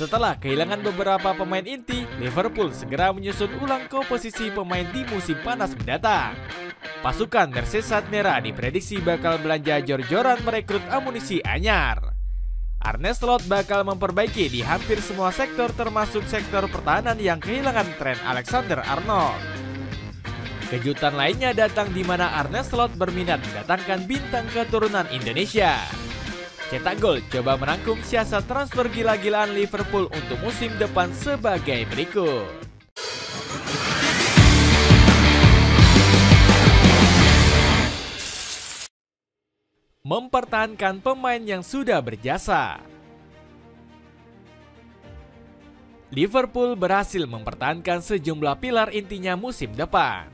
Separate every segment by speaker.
Speaker 1: Setelah kehilangan beberapa pemain inti, Liverpool segera menyusun ulang komposisi pemain di musim panas mendatang. Pasukan Merseyside Merah diprediksi bakal belanja jor-joran merekrut amunisi anyar. Arne Slot bakal memperbaiki di hampir semua sektor termasuk sektor pertahanan yang kehilangan Trent Alexander-Arnold. Kejutan lainnya datang di mana Arne Slot berminat mendatangkan bintang keturunan Indonesia. Cetak Gol coba merangkum siasat transfer gila-gilaan Liverpool untuk musim depan sebagai berikut. Mempertahankan pemain yang sudah berjasa. Liverpool berhasil mempertahankan sejumlah pilar intinya musim depan.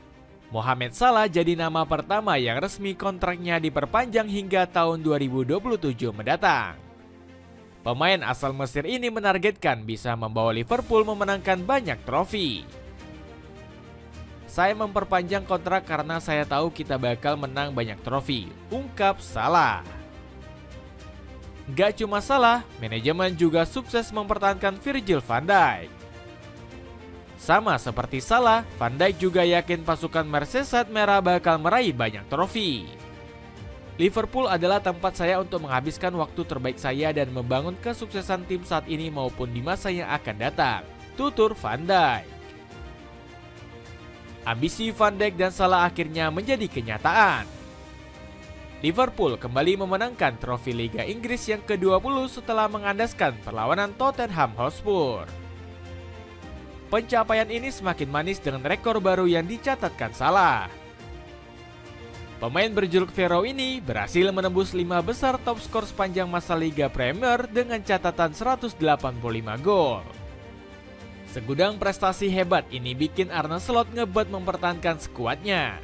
Speaker 1: Mohamed Salah jadi nama pertama yang resmi kontraknya diperpanjang hingga tahun 2027 mendatang. Pemain asal Mesir ini menargetkan bisa membawa Liverpool memenangkan banyak trofi. Saya memperpanjang kontrak karena saya tahu kita bakal menang banyak trofi, ungkap Salah. Gak cuma Salah, manajemen juga sukses mempertahankan Virgil van Dijk. Sama seperti Salah, Van Dijk juga yakin pasukan Merseyside Merah bakal meraih banyak trofi. Liverpool adalah tempat saya untuk menghabiskan waktu terbaik saya dan membangun kesuksesan tim saat ini maupun di masa yang akan datang, tutur Van Dijk. Ambisi Van Dijk dan Salah akhirnya menjadi kenyataan. Liverpool kembali memenangkan trofi Liga Inggris yang ke-20 setelah mengandaskan perlawanan Tottenham Hotspur. Pencapaian ini semakin manis dengan rekor baru yang dicatatkan Salah. Pemain berjuluk Pharaoh ini berhasil menembus 5 besar top skor sepanjang masa Liga Premier dengan catatan 185 gol. Segudang prestasi hebat ini bikin Arne Slot ngebet mempertahankan skuadnya.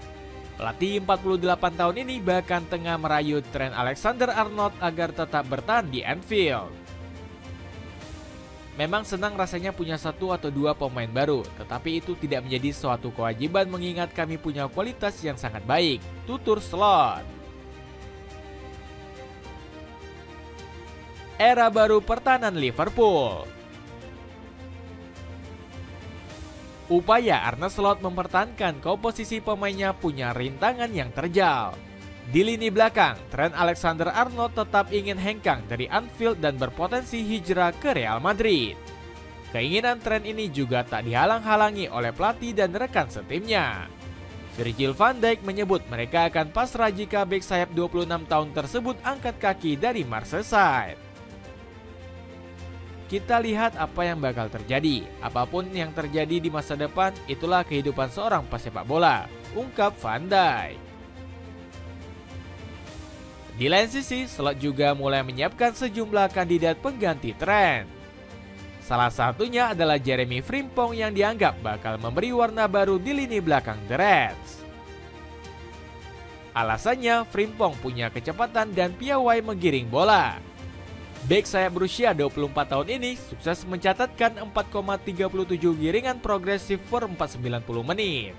Speaker 1: Pelatih 48 tahun ini bahkan tengah merayu Trent Alexander-Arnold agar tetap bertahan di Anfield. Memang senang rasanya punya 1 atau 2 pemain baru, tetapi itu tidak menjadi suatu kewajiban mengingat kami punya kualitas yang sangat baik, tutur Slot. Era baru pertahanan Liverpool. Upaya Arne Slot mempertahankan komposisi pemainnya punya rintangan yang terjal. Di lini belakang, Trent Alexander-Arnold tetap ingin hengkang dari Anfield dan berpotensi hijrah ke Real Madrid. Keinginan Trent ini juga tak dihalang-halangi oleh pelatih dan rekan setimnya. Virgil van Dijk menyebut mereka akan pasrah jika bek sayap 26 tahun tersebut angkat kaki dari Merseyside. Kita lihat apa yang bakal terjadi. Apapun yang terjadi di masa depan, itulah kehidupan seorang pesepak bola, ungkap Van Dijk. Di lain sisi, Slot juga mulai menyiapkan sejumlah kandidat pengganti Trent. Salah satunya adalah Jeremy Frimpong yang dianggap bakal memberi warna baru di lini belakang The Reds. Alasannya, Frimpong punya kecepatan dan piawai menggiring bola. Bek sayap berusia 24 tahun ini sukses mencatatkan 4,37 giringan progresif per 490 menit.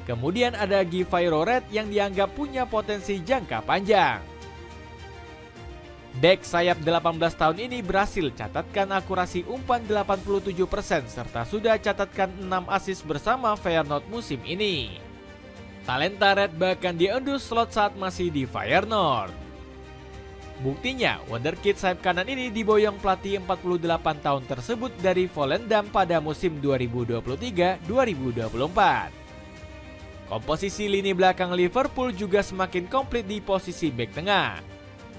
Speaker 1: Kemudian ada Guy Red yang dianggap punya potensi jangka panjang. Bek sayap 18 tahun ini berhasil catatkan akurasi umpan 87% serta sudah catatkan 6 assist bersama Feyenoord musim ini. Talenta Red bahkan diunduh Slot saat masih di Feyenoord. Buktinya, wonderkid sayap kanan ini diboyong pelatih 48 tahun tersebut dari Volendam pada musim 2023-2024. Komposisi lini belakang Liverpool juga semakin komplit di posisi bek tengah.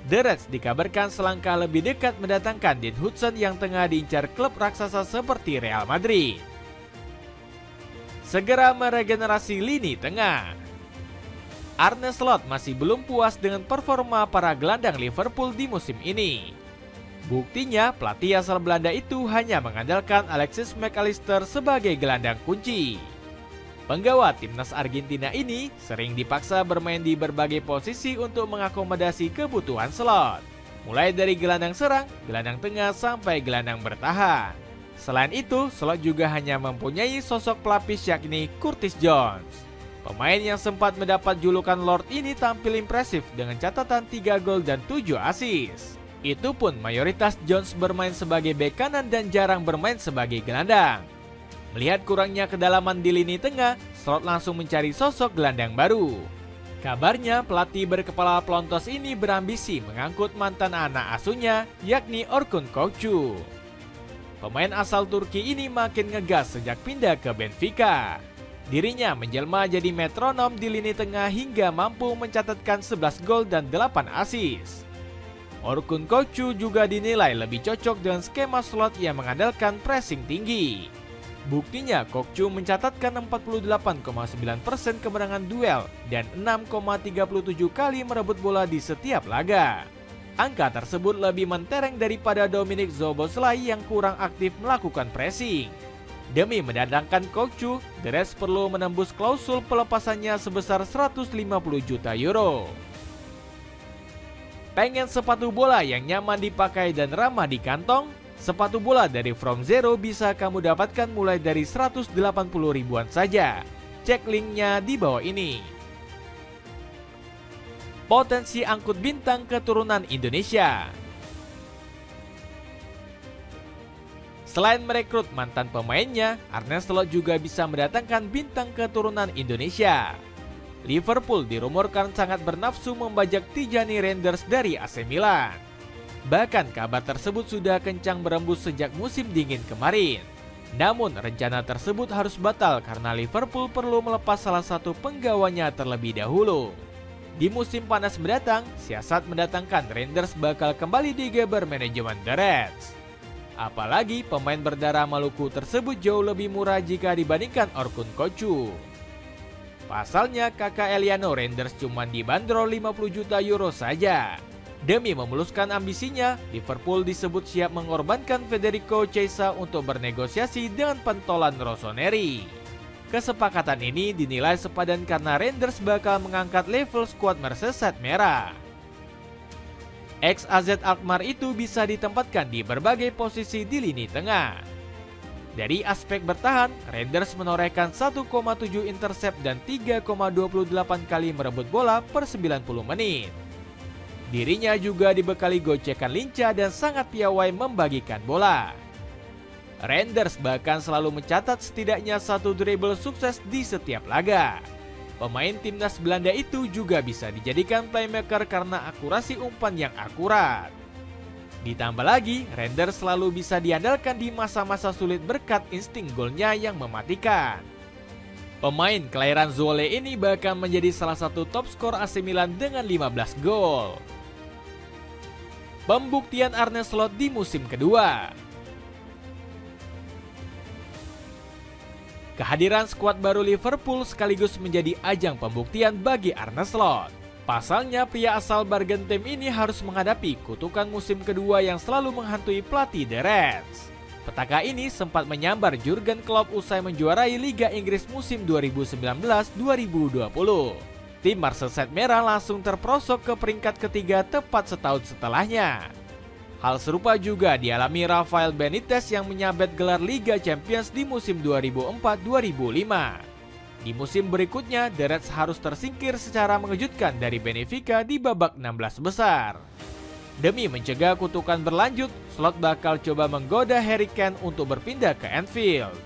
Speaker 1: The Reds dikabarkan selangkah lebih dekat mendatangkan Dean Hudson yang tengah diincar klub raksasa seperti Real Madrid. Segera meregenerasi lini tengah. Arne Slot masih belum puas dengan performa para gelandang Liverpool di musim ini. Buktinya, pelatih asal Belanda itu hanya mengandalkan Alexis McAllister sebagai gelandang kunci. Penggawa timnas Argentina ini sering dipaksa bermain di berbagai posisi untuk mengakomodasi kebutuhan Slot, mulai dari gelandang serang, gelandang tengah, sampai gelandang bertahan. Selain itu, Slot juga hanya mempunyai sosok pelapis yakni Curtis Jones. Pemain yang sempat mendapat julukan Lord ini tampil impresif dengan catatan 3 gol dan 7 assist. Itu pun mayoritas Jones bermain sebagai bek kanan dan jarang bermain sebagai gelandang. Melihat kurangnya kedalaman di lini tengah, Slot langsung mencari sosok gelandang baru. Kabarnya pelatih berkepala pelontos ini berambisi mengangkut mantan anak asuhnya, yakni Orkun Kokcu. Pemain asal Turki ini makin ngegas sejak pindah ke Benfica. Dirinya menjelma jadi metronom di lini tengah hingga mampu mencatatkan 11 gol dan 8 assist. Orkun Kokcu juga dinilai lebih cocok dengan skema Slot yang mengandalkan pressing tinggi. Buktinya Kokcu mencatatkan 48,9% kemenangan duel dan 6,37 kali merebut bola di setiap laga. Angka tersebut lebih mentereng daripada Dominik Szoboszlai yang kurang aktif melakukan pressing. Demi mendatangkan Kokcu, The Reds perlu menembus klausul pelepasannya sebesar 150 juta euro. Pengen sepatu bola yang nyaman dipakai dan ramah di kantong? Sepatu bola dari From Zero bisa kamu dapatkan mulai dari 180 ribuan saja. Cek linknya di bawah ini. Potensi angkut bintang keturunan Indonesia. Selain merekrut mantan pemainnya, Arne Slot juga bisa mendatangkan bintang keturunan Indonesia. Liverpool dirumorkan sangat bernafsu membajak Tijani Reinders dari AC Milan. Bahkan kabar tersebut sudah kencang berembus sejak musim dingin kemarin. Namun rencana tersebut harus batal karena Liverpool perlu melepas salah satu penggawanya terlebih dahulu. Di musim panas mendatang, siasat mendatangkan Reinders bakal kembali digeber manajemen The Reds. Apalagi pemain berdarah Maluku tersebut jauh lebih murah jika dibandingkan Orkun Kokcu. Pasalnya kakak Eliano Reinders cuma dibanderol 50 juta euro saja. Demi memuluskan ambisinya, Liverpool disebut siap mengorbankan Federico Chiesa untuk bernegosiasi dengan pentolan Rossoneri. Kesepakatan ini dinilai sepadan karena Reinders bakal mengangkat level skuad Merseyside merah. Ex-AZ Alkmaar itu bisa ditempatkan di berbagai posisi di lini tengah. Dari aspek bertahan, Reinders menorehkan 1,7 intercept dan 3,28 kali merebut bola per 90 menit. Dirinya juga dibekali gocekan lincah dan sangat piawai membagikan bola. Reinders bahkan selalu mencatat setidaknya satu dribble sukses di setiap laga. Pemain timnas Belanda itu juga bisa dijadikan playmaker karena akurasi umpan yang akurat. Ditambah lagi, Reinders selalu bisa diandalkan di masa-masa sulit berkat insting golnya yang mematikan. Pemain kelahiran Zwolle ini bahkan menjadi salah satu top skor AC Milan dengan 15 gol. Pembuktian Arne Slot di musim kedua. Kehadiran skuad baru Liverpool sekaligus menjadi ajang pembuktian bagi Arne Slot. Pasalnya pria asal Bargentheim ini harus menghadapi kutukan musim kedua yang selalu menghantui pelatih The Reds. Petaka ini sempat menyambar Jurgen Klopp usai menjuarai Liga Inggris musim 2019-2020. Tim Merseyside Merah langsung terperosok ke peringkat ketiga tepat setahun setelahnya. Hal serupa juga dialami Rafael Benitez yang menyabet gelar Liga Champions di musim 2004-2005. Di musim berikutnya, The Reds harus tersingkir secara mengejutkan dari Benfica di babak 16 besar. Demi mencegah kutukan berlanjut, Slot bakal coba menggoda Harry Kane untuk berpindah ke Anfield.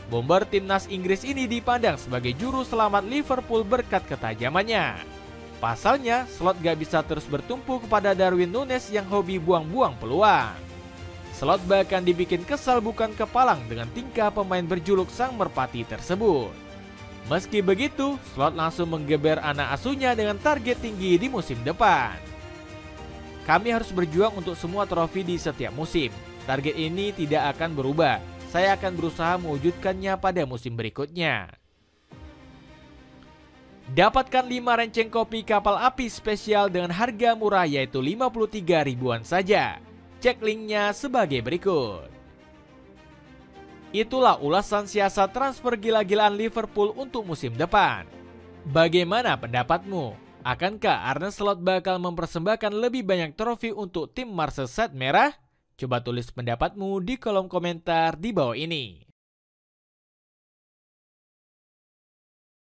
Speaker 1: Bomber timnas Inggris ini dipandang sebagai juru selamat Liverpool berkat ketajamannya. Pasalnya, Slot gak bisa terus bertumpu kepada Darwin Núñez yang hobi buang-buang peluang. Slot bahkan dibikin kesal bukan kepalang dengan tingkah pemain berjuluk Sang Merpati tersebut. Meski begitu, Slot langsung menggeber anak asuhnya dengan target tinggi di musim depan. Kami harus berjuang untuk semua trofi di setiap musim. Target ini tidak akan berubah. Saya akan berusaha mewujudkannya pada musim berikutnya. Dapatkan 5 renceng kopi kapal api spesial dengan harga murah yaitu 53 ribuan saja. Cek linknya sebagai berikut. Itulah ulasan siasat transfer gila-gilaan Liverpool untuk musim depan. Bagaimana pendapatmu? Akankah Arne Slot bakal mempersembahkan lebih banyak trofi untuk tim Merseyside Merah? Coba tulis pendapatmu di kolom komentar di bawah ini.